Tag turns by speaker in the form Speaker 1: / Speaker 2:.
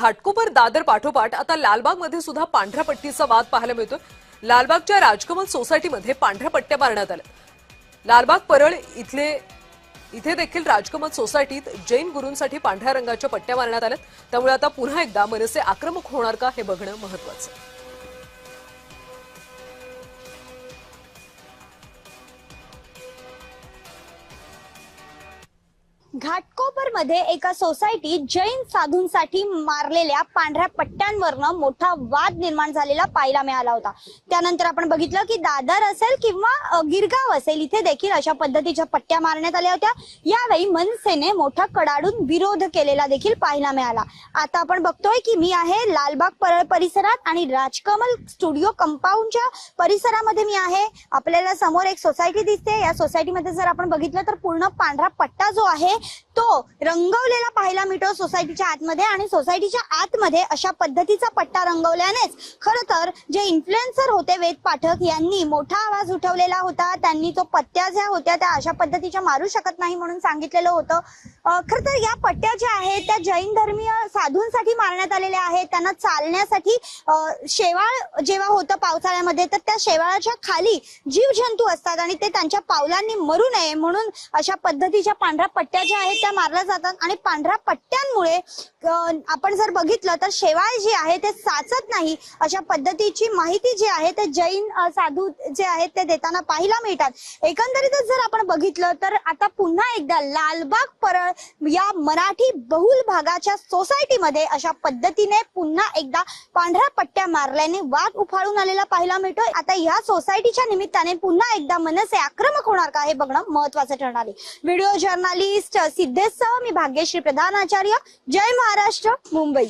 Speaker 1: घाटकोपर दादर पाठोपाठ आता लालबागमध्ये सुद्धा पांढऱ्या पट्टीचा वाद पाहायला मिळतोय। लालबागच्या राजकमल सोसायटीमध्ये पांढऱ्या पट्ट्या मारण्यात आल्या। लालबाग परळ इथे देखील राजकमल सोसायटीत जैन गुरूंसाठी पांढऱ्या रंगाच्या पट्ट्या मारण्यात आल्या। त्यामुळे आता पुन्हा एकदा मनसे आक्रमक होणार का हे बघणं महत्त्वाचं आहे।
Speaker 2: घाटकोपरमध्ये एका सोसायटीत जैन साधूंसाठी मारलेल्या पांढऱ्या पट्ट्यांवरनं मोठा वाद निर्माण झालेला पाहायला मिळाला होता। त्यानंतर आपण बघितलं की दादर असेल किंवा गिरगाव असेल इथे देखील अशा पद्धतीच्या पट्ट्या मारण्यात आल्या होत्या। यावेळी मनसेने मोठा कडाडून विरोध केलेला देखील पाहायला मिळाला। आता आपण बघतोय की मी आहे लालबाग परळ परिसरात आणि राजकमल स्टुडिओ कंपाऊंडच्या परिसरामध्ये मी आहे। आपल्याला समोर एक सोसायटी दिसते। या सोसायटीमध्ये जर आपण बघितलं तर पूर्ण पांढरा पट्टा जो आहे तो रंगवलेला पाहायला मिळतो सोसायटीच्या आतमध्ये। आणि सोसायटीच्या आतमध्ये अशा पद्धतीचा पट्टा रंगवल्यानेच खरं तर जे इन्फ्लुएन्सर होते वेद पाठक यांनी मोठा आवाज उठवलेला होता। त्यांनी तो पट्ट्या ज्या होत्या त्या अशा पद्धतीच्या मारू शकत नाही म्हणून सांगितलेलं होतं। खरं तर या पट्ट्या ज्या आहेत त्या जैन धर्मीय साधूंसाठी मारण्यात आलेल्या आहेत। त्यांना चालण्यासाठी शेवाळ जेव्हा होतं पावसाळ्यामध्ये तर त्या शेवाळाच्या खाली जीवजंतू असतात आणि ते त्यांच्या पावलांनी मरू नये म्हणून अशा पद्धतीच्या पांढऱ्या पट्ट्या ज्या आहेत त्या मारल्या जातात। आणि पांढऱ्या पट्ट्यांमुळे आपण जर बघितलं तर शेवाळ जे आहे ते साचत नाही अशा पद्धतीची माहिती जी आहे ते जैन साधू जे आहेत ते देताना पाहायला मिळतात। एकंदरीतच जर आपण बघितलं तर आता पुन्हा एकदा लालबाग परळ या मराठी बहुल भागाच्या सोसायटीमध्ये अशा पद्धतीने पुन्हा एकदा पांढऱ्या पट्ट्या मारल्याने वाद उफाळून आलेला पाहायला मिळतोय। आता या सोसायटीच्या निमित्ताने पुन्हा एकदा मनसे आक्रमक होणार का हे बघणं महत्त्वाचं ठरणार आहे। व्हिडिओ जर्नलिस्ट सिद्धेशसह मी भाग्यश्री प्रधान आचार्य, जय महाराष्ट्र, मुंबई।